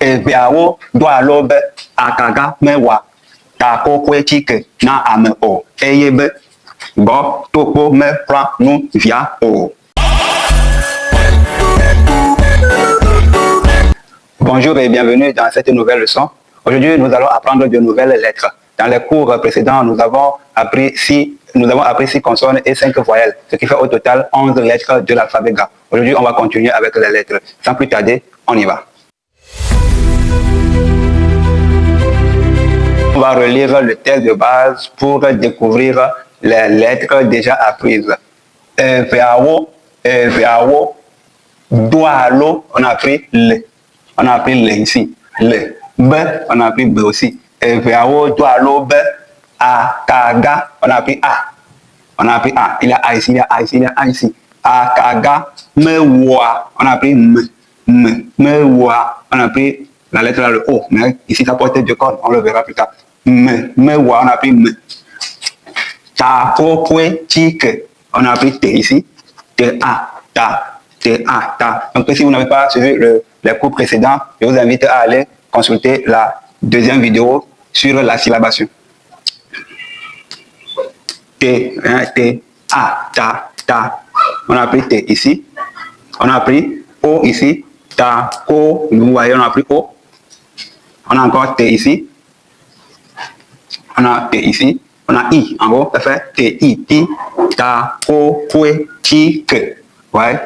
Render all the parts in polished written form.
eveawo do alo be akaga mewa ta kokwe chike na ame o eye be bo tokpo me pra nu via o. Bonjour et bienvenue dans cette nouvelle leçon. Aujourd'hui, nous allons apprendre de nouvelles lettres. Dans les cours précédents, nous avons appris 6 consonnes et 5 voyelles, ce qui fait au total 11 lettres de l'alphabet gras. Aujourd'hui, on va continuer avec les lettres. Sans plus tarder, on y va. On va relire le texte de base pour découvrir les lettres déjà apprises. Veawo, doalo, on a appris le. On a appris le ici. Le. B, on a appris B aussi. Veawo, doalo, B. A, kaga, on a appris A. On a appris A. Il y a A ici, il y a A ici, il y a A ici. A, kaga, mewa, on a appris me. Mewa, on a appris la lettre là, le O. Mais ici, ça porte deux cordes, on le verra plus tard. Mewa, on a appris me. Ta, kokwe, chike, on a appris T ici. T, A, ta. T, A, ta. Donc, si vous n'avez pas suivi les cours précédents, je vous invite à aller consulter la deuxième vidéo sur la syllabation. T, T, A, ta, ta. On a pris T ici. On a pris O ici. Ta, ko. Vous voyez, on a pris O. On a encore T ici. On a T ici. On a I en gros. Ça fait T, I, Ti. Ta, ko, kwe, chi, ke. Ouais.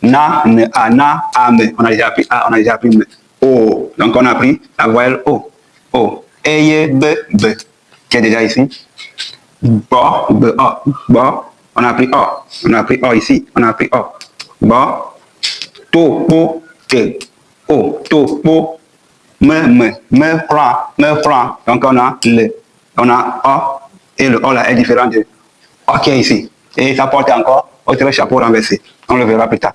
Na, ne, a, na, a, me. On a déjà appris A, on a déjà appris me. O. Donc on a pris la voyelle O. O. Eye, B, B. Qui est déjà ici. Bo, B, O. Bo. On a pris O. On a pris O ici. On a pris O. Bo. To, po, te. O. To, po. Me, prend. Donc on a le. On a O. Et le O là est différent de O qui est ici. Et ça porte encore autre chapeau renversé. On le verra plus tard.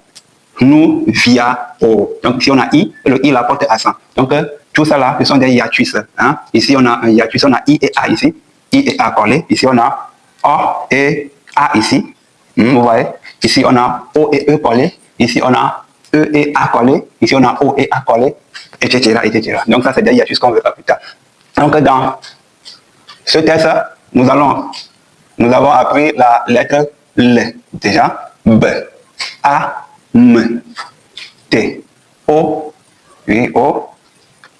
Nous, via O. Donc, si on a I, le I la porte accent. Donc, tout ça là, ce sont des hiatus. Hein? Ici, on a un hiatus, on a I et A ici. I et A collés. Ici, on a O et A ici. Vous voyez? Ici, on a O et E collés. Ici, on a E et A collés. Ici, on a O et A collés, etc., etc. Donc, ça, c'est des hiatus qu'on verra plus tard. Donc, dans ce texte, nous avons appris la lettre L. Déjà, B, A, M, T, O, oui, O,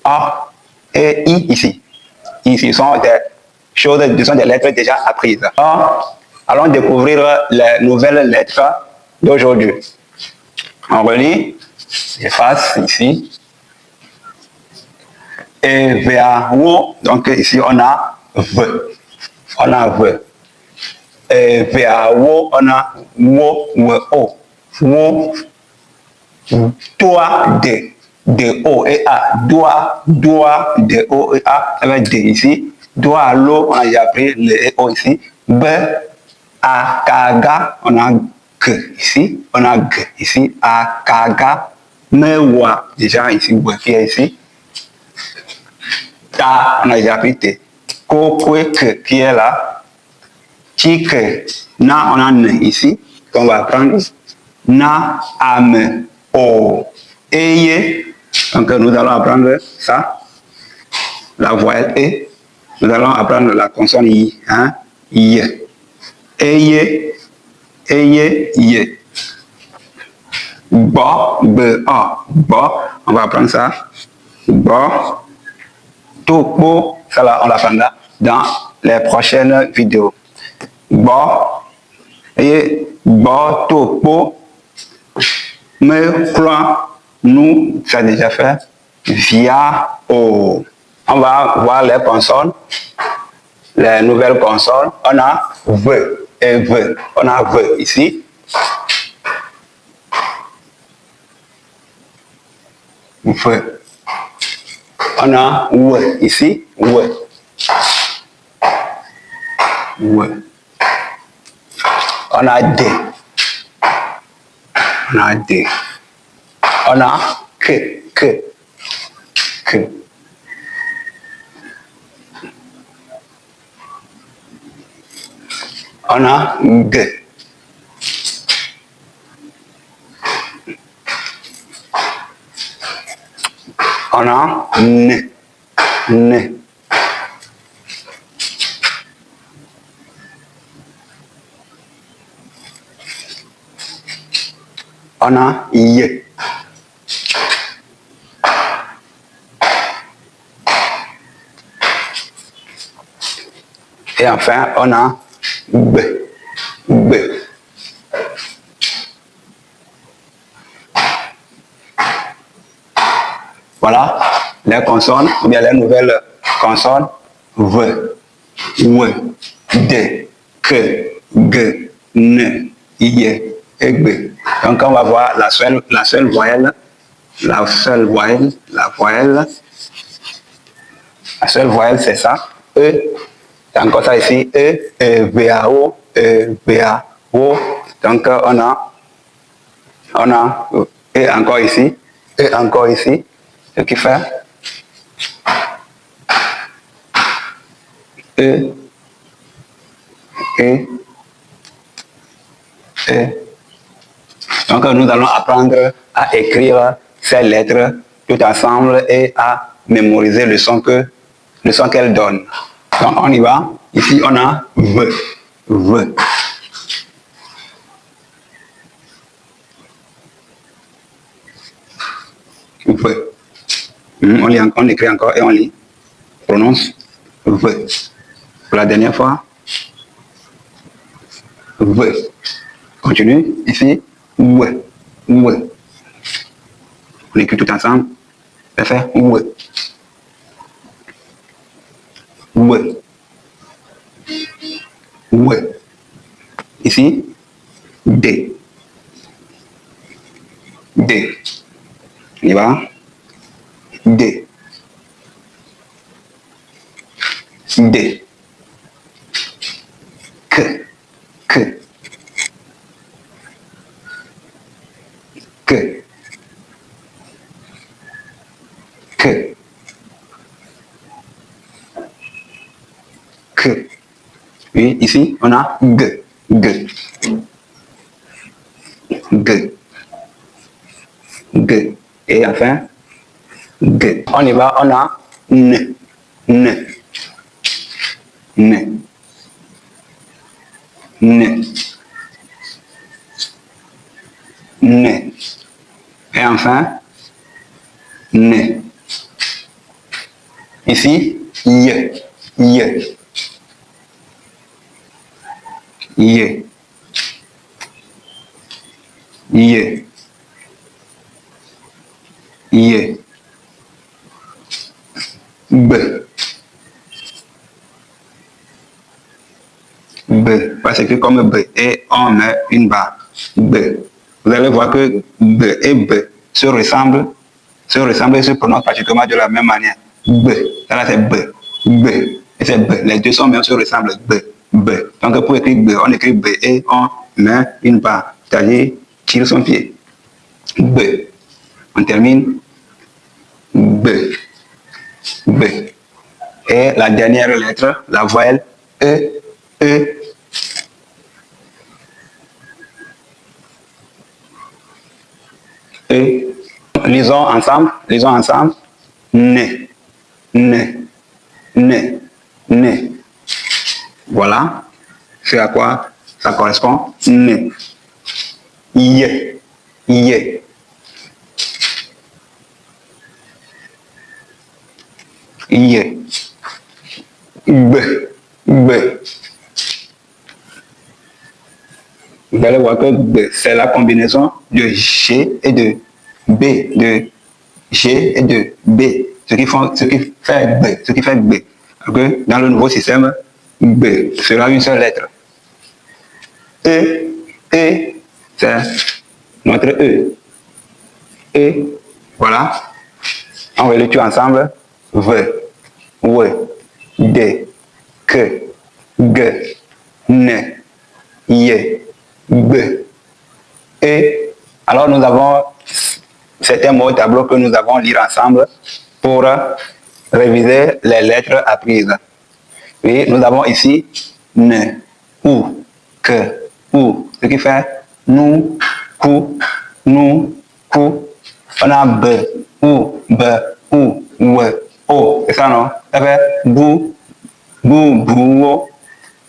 A et I ici. Ici sont des choses, ce sont des lettres déjà apprises. Alors, allons découvrir les nouvelles lettres d'aujourd'hui. On relit, j'efface ici. Et vers O, donc ici on a V. On a V. Et vers O, on a wo, O. Wo, doigt, de O et A. Doigt, de O et A. Ça va être D ici. Doigt, l'eau, on a déjà pris le et O ici. B, A, kaga, on a G ici. On a G ici. A, kaga, mewa, déjà ici, W qui est ici. Ta, on a déjà pris T. Ko, kwe, ke, qui est là. Chike, na, on a N ici, qu'on va prendre. Na, ame, o, eye. Donc nous allons apprendre ça, la voyelle E. Nous allons apprendre la consonne I, hein, I. Eye, ye. Bo, B, O, bo. On va apprendre ça. Bo. Topo, ça là, on l'apprendra dans les prochaines vidéos. Bo, et bo, topo, me, prend, nous, ça a déjà fait, via, O. On va voir les consonnes, les nouvelles consonnes. On a V et V. On a V ici. V. On a W ici. W. On a D. On a que. On a G. On a N. N. On a Y. Et enfin, on a B. B. Voilà les consonnes, ou bien les nouvelles consonnes V, W, D, K, G, N, Y et B. Donc on va voir la seule voyelle, la seule voyelle c'est ça, E. C'est encore ça ici, E, B, A, O, E, B, A, O. Donc on a E encore ici, E encore ici, ce qui fait E, E, E. Donc nous allons apprendre à écrire ces lettres tout ensemble et à mémoriser le son qu'elles donnent. Donc on y va. Ici on a V, V. V. On écrit encore et on lit. Prononce V. Pour la dernière fois. V. Continue. Ici. W. W. On écrit tout ensemble. Parfait. W. W. W. Ici. D. D. On y va. D. D. K. K. K. K. K. Et ici, on a G. G. G. G. Et enfin, G. On y va, on a N. N. N. N. N. Et enfin, N. Ici, Y. Y. Y. Y. Y. B. B. On va s'écrire comme B et on met une barre. B. Vous allez voir que B et B se ressemblent et se prononcent pratiquement de la même manière. B. Là, c'est B. B. Et c'est B. Les deux sons même se ressemblent. B. B. Donc, pour écrire B, on écrit B et on met une barre. C'est-à-dire, tire son pied. B. On termine. B. B. Et la dernière lettre, la voyelle E. E. E. Lisons ensemble. N. N. N. N. Voilà. C'est à quoi ça correspond. N. Y. Y. Y. B. B. Vous allez voir que B, c'est la combinaison de G et de B, de G et de B, ce qui fait B. Okay? Dans le nouveau système, B sera une seule lettre. E, c'est notre E. E, voilà. On va le tuer ensemble. V, W, D, K, G, N, Y, B. Et alors nous avons certains mots au tableau que nous avons lire ensemble pour réviser les lettres apprises. Et nous avons ici N, ou, que, ou, ce qui fait nous, ku. On a B, ou, O, c'est ça non? Ça fait bou, bou,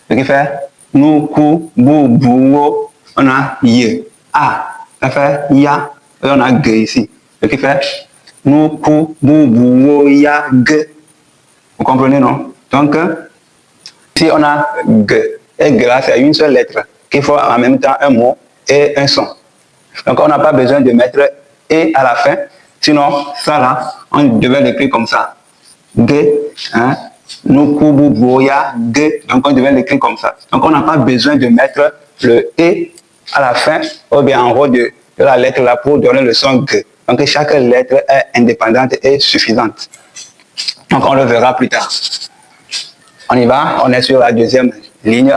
ce qui fait nous, cou, bou, on a ye, a, ça fait ya, et on a ge ici, ce qui fait nous, cou, bou, ya, ge. Vous comprenez non? Donc, ici on a ge, et ge là c'est une seule lettre, qu'il faut en même temps un mot et un son. Donc on n'a pas besoin de mettre et à la fin, sinon ça là, on devait l'écrire comme ça. Ge, hein, nukubu boya, ge, donc on devait l'écrire comme ça. Donc on n'a pas besoin de mettre le et à la fin, ou bien en haut de la lettre là pour donner le son ge. Donc chaque lettre est indépendante et suffisante. Donc on le verra plus tard. On y va, on est sur la deuxième ligne.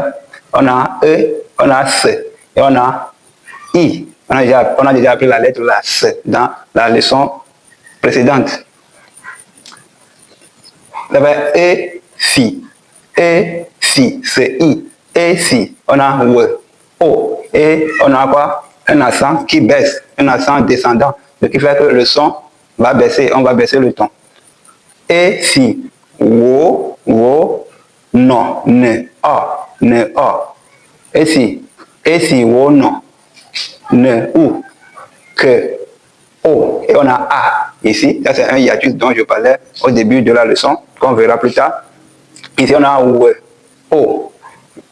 On a E, on a S et on a I. On a déjà appris la lettre la S dans la leçon précédente. Et si, c'est I. Et si, on a W, O. Et on a quoi? Un accent qui baisse, un accent descendant, ce qui fait que le son va baisser, on va baisser le ton. Et si, wo, non, ne, o. Et si, wo, non, ne, ou, que, o. Et on a a ici, ça c'est un hiatus dont je parlais au début de la leçon, qu'on verra plus tard. Ici on a we, o,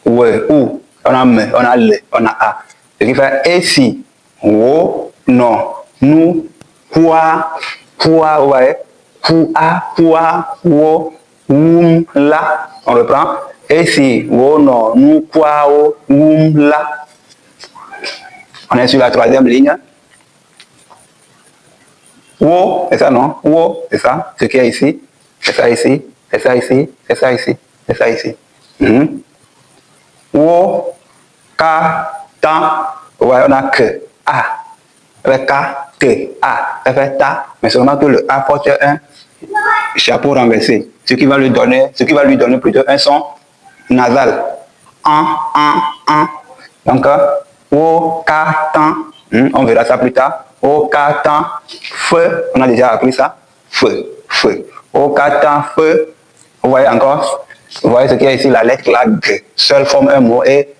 we, ou, on a me, on a le, on a a. Ce qui fait et si, wo, non, nous, quoi, vous voyez, quoi, wo, la. On reprend. Et si, wo, non, nous, quoi, la. On est sur la troisième ligne. Wo, c'est ça, non? Wo, c'est ça, ce qui est ici, c'est ça ici, c'est ça ici, c'est ça ici, c'est ça ici. Wo, ka, tan, ouais, on a que, a, avec ka, te, a, ça fait ta, mais seulement que le a porte un chapeau renversé, ce qui va lui donner plutôt un son nasal. En. Donc, wo, ka, tan, on verra ça plus tard. Au katan feu, on a déjà appris ça, feu. Au katan feu, vous voyez encore, vous voyez ce qu'il y a ici, la lettre la G, seule forme un mot et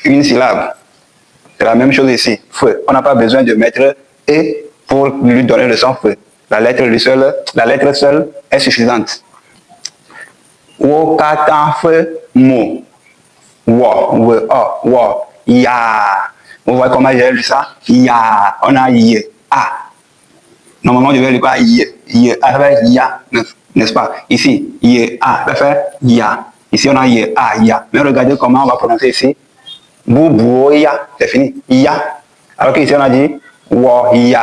une syllabe. C'est la même chose ici, feu. On n'a pas besoin de mettre et pour lui donner le son feu. La lettre seule est suffisante. Au katan feu, mo, wo, ya. Vous voyez comment j'ai lu ça? Ya, on a ye, a. Normalement, je vais lire quoi? Ye, a, ça fait ya, n'est-ce pas? Ici, ye, a, ça fait ya. Ici, on a ye, a, ya. Mais regardez comment on va prononcer ici. Boubou, ya, c'est fini. Ya. Alors qu'ici, on a dit wo, ya.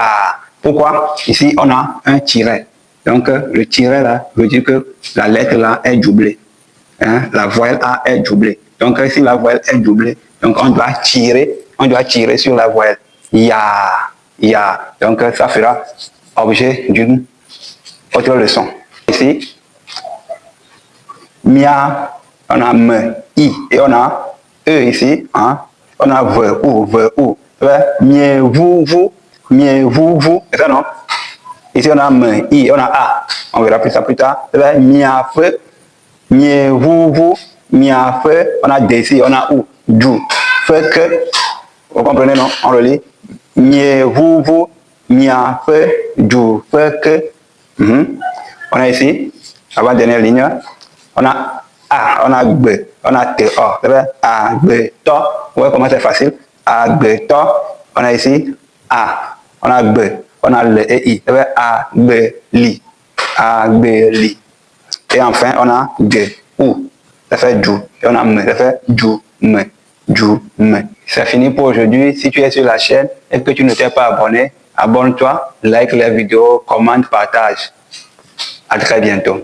Pourquoi? Ici, on a un tiret. Donc, le tiret là veut dire que la lettre là est doublée. Hein? La voyelle A est doublée. Donc, si la voyelle est doublée, donc on doit tirer sur la voyelle. Ya. Donc, ça fera objet d'une autre leçon. Ici, mia, on a me, i, et on a e ici, hein? On a ve, ou. Mie, vous, c'est ça non? Ici, on a me, i, on a a. On verra plus ça plus tard. Mia, fe, mie, vous, mia, fe, on a des ici, on a ou, du, fe, que. Vous comprenez, non? On le lit. Mie, vous, mia, fe, du, fe, que. On a ici, avant dernière ligne, on a a, on a b, on a t, o. A, b, to. Vous voyez comment c'est facile? A, b, to. On a ici a, on a b, on a le et i. A, b, li. A, b, li. Et enfin, on a g, ou. Ça fait du. Et on a me, ça fait du, me. C'est fini pour aujourd'hui. Si tu es sur la chaîne et que tu ne t'es pas abonné, abonne-toi, like les vidéos, commente, partage. À très bientôt.